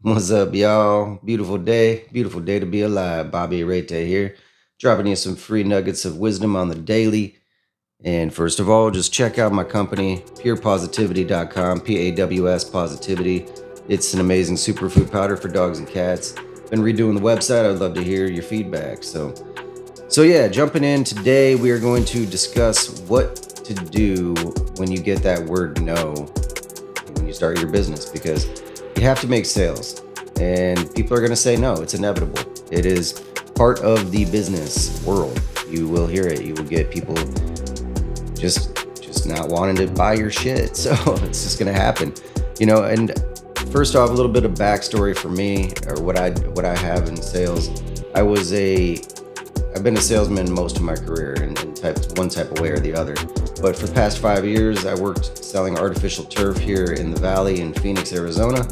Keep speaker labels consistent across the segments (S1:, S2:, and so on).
S1: What's up, y'all? Beautiful day to be alive. Bobby Arete here, dropping you some free nuggets of wisdom on the daily. And first of all, just check out my company, purepositivity.com, PAWS Positivity. It's an amazing superfood powder for dogs and cats. Been redoing the website. I'd love to hear your feedback. So yeah, jumping in today, we are going to discuss what to do when you get that word no when you start your business, because you have to make sales and people are going to say no. It's inevitable. It is part of the business world. You will hear it. You will get people just not wanting to buy your shit. So it's just going to happen, and first off, a little bit of backstory for me, or what I have in sales. I've been a salesman most of my career in one type of way or the other. But for the past 5 years, I worked selling artificial turf here in the Valley in Phoenix, Arizona.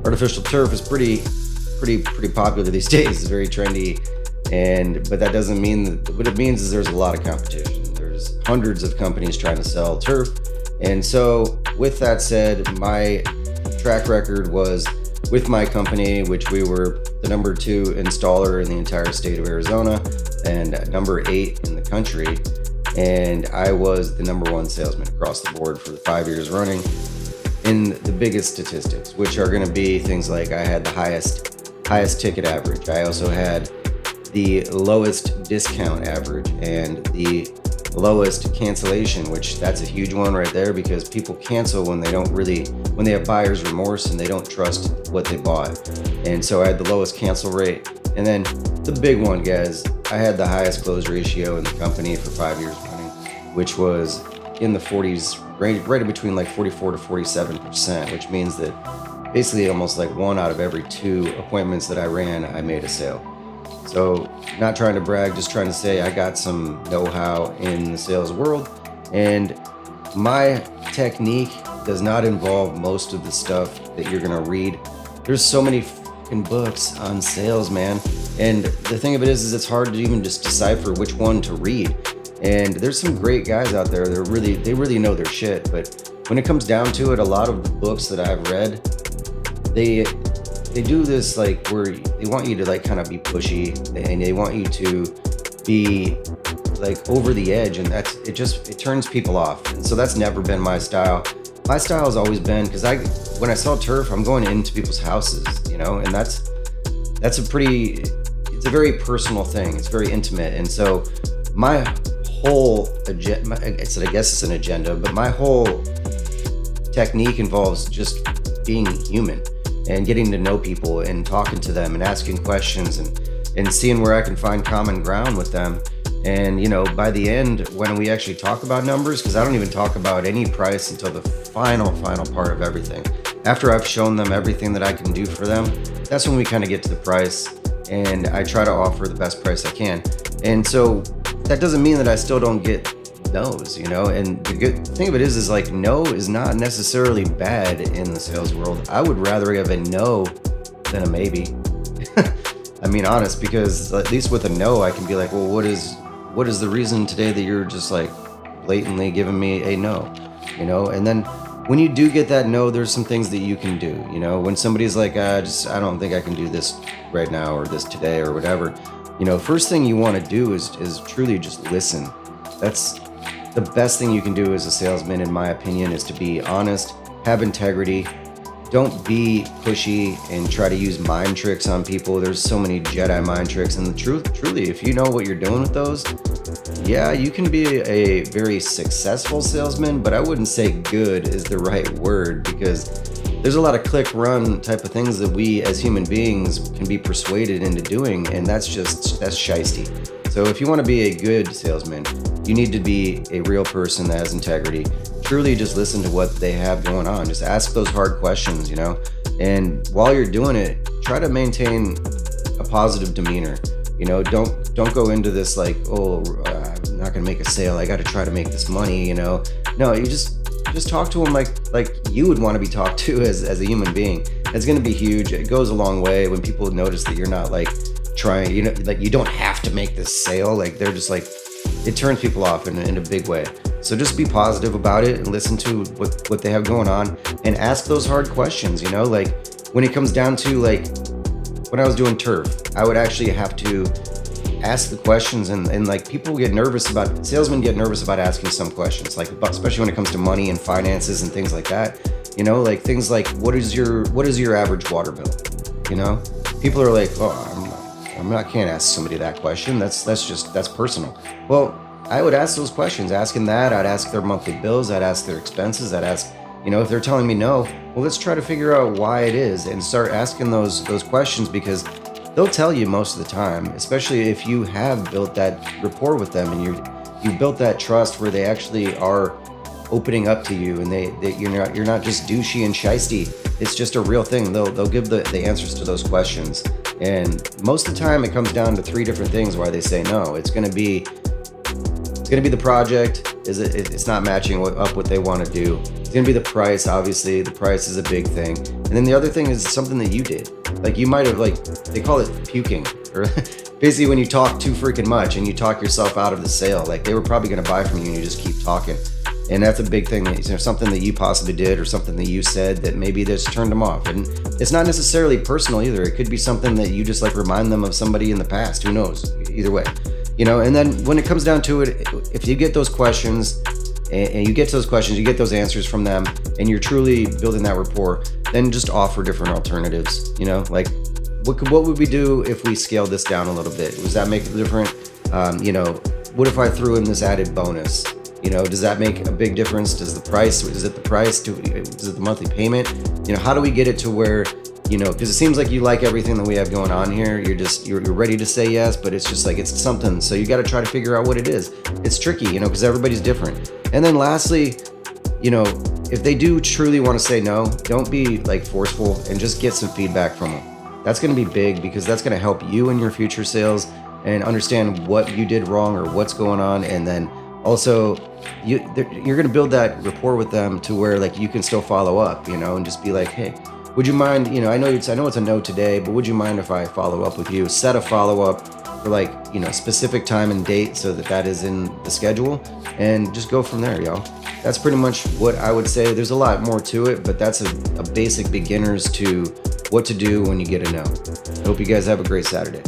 S1: Artificial turf is pretty popular these days. It's very trendy, but that doesn't mean that. What it means is there's a lot of competition. There's hundreds of companies trying to sell turf, and so with that said, my track record was with my company, which we were the number 2 installer in the entire state of Arizona and number 8 in the country. And I was the number 1 salesman across the board for the 5 years running in the biggest statistics, which are going to be things like I had the highest ticket average. I also had the lowest discount average and the lowest cancellation, which that's a huge one right there, because people cancel when they have buyer's remorse and they don't trust what they bought. And so I had the lowest cancel rate. And then the big one, guys, I had the highest close ratio in the company for 5 years running, which was in the 40s, right in between like 44 to 47%, which means that basically almost like 1 out of every 2 appointments that I ran, I made a sale. So not trying to brag, just trying to say I got some know-how in the sales world, and my technique does not involve most of the stuff that you're gonna read. There's so many fucking books on sales, man. And the thing of it is it's hard to even just decipher which one to read. And there's some great guys out there that they really know their shit. But when it comes down to it, a lot of the books that I've read, they do this like where they want you to like kind of be pushy, and they want you to be like over the edge, and it turns people off. And so that's never been my style. My style has always been, because when I sell turf, I'm going into people's houses, and that's it's a very personal thing. It's very intimate. And so my whole agenda, I guess it's an agenda, but my whole technique involves just being human and getting to know people and talking to them and asking questions and seeing where I can find common ground with them. And, by the end, when we actually talk about numbers, because I don't even talk about any price until the final part of everything. After I've shown them everything that I can do for them, that's when we kind of get to the price, and I try to offer the best price I can. And so that doesn't mean that I still don't get no's, and the good thing of it is like no is not necessarily bad in the sales world. I would rather have a no than a maybe. I mean, honest, because at least with a no, I can be like, well, what is the reason today that you're just like blatantly giving me a no, and then when you do get that no, there's some things that you can do. When somebody's like, I don't think I can do this right now, or this today, or whatever, first thing you want to do is truly just listen. That's the best thing you can do as a salesman, in my opinion, is to be honest, have integrity. Don't be pushy and try to use mind tricks on people. There's so many Jedi mind tricks, and the truth, truly, if you know what you're doing with those, yeah, you can be a very successful salesman, but I wouldn't say good is the right word, because there's a lot of click run type of things that we as human beings can be persuaded into doing, and that's shiesty. So if you want to be a good salesman, you need to be a real person that has integrity. Truly just listen to what they have going on. Just ask those hard questions, and while you're doing it, try to maintain a positive demeanor. Don't go into this like, I'm not gonna make a sale, I got to try to make this money. No, you just talk to them like you would want to be talked to as a human being. It's going to be huge. It goes a long way when people notice that you're not like trying, like you don't have to make this sale. Like they're just like, it turns people off in a big way. So just be positive about it and listen to what they have going on and ask those hard questions, like when it comes down to like when I was doing turf, I would actually have to ask the questions, and like people get nervous about, salesmen get nervous about asking some questions, like especially when it comes to money and finances and things like that. You know, like things like what is your average water bill? You know, people are like, oh, can't ask somebody that question. That's personal. Well, I would ask those questions. Asking that, I'd ask their monthly bills, I'd ask their expenses, I'd ask, you know, if they're telling me no, well, let's try to figure out why it is and start asking those questions, because they'll tell you most of the time, especially if you have built that rapport with them and you built that trust where they actually are opening up to you, and you're not just douchey and shisty. It's just a real thing. They'll give the answers to those questions, and most of the time it comes down to 3 different things why they say no. It's gonna be the project. It's not matching up what they want to do. It's gonna be the price. Obviously, the price is a big thing, and then the other thing is something that you did. Like you might have, like they call it puking, or basically when you talk too freaking much and you talk yourself out of the sale. Like they were probably gonna buy from you and you just keep talking. And that's a big thing, that, you know, something that you possibly did or something that you said that maybe just turned them off. And it's not necessarily personal either. It could be something that you just like remind them of somebody in the past. Who knows? Either way, you know. And then when it comes down to it, if you get those questions and you get to those questions, you get those answers from them, and you're truly building that rapport, then just offer different alternatives. You know, like what would we do if we scaled this down a little bit? Does that make it different? You know, what if I threw in this added bonus? You know, does that make a big difference? Is it the price? Is it the monthly payment? You know, how do we get it to where, you know, because it seems like you like everything that we have going on here. You're ready to say yes, but it's just like, it's something. So you got to try to figure out what it is. It's tricky, you know, because everybody's different. And then lastly, you know, if they do truly want to say no, don't be like forceful, and just get some feedback from them. That's going to be big, because that's going to help you in your future sales and understand what you did wrong or what's going on. And then also, you're going to build that rapport with them to where like you can still follow up, you know, and just be like, hey, would you mind, you know, I know it's a no today, but would you mind if I follow up with you? Set a follow up for like, you know, specific time and date so that is in the schedule, and just go from there, y'all. That's pretty much what I would say. There's a lot more to it, but that's a basic beginners to what to do when you get a no. I hope you guys have a great Saturday.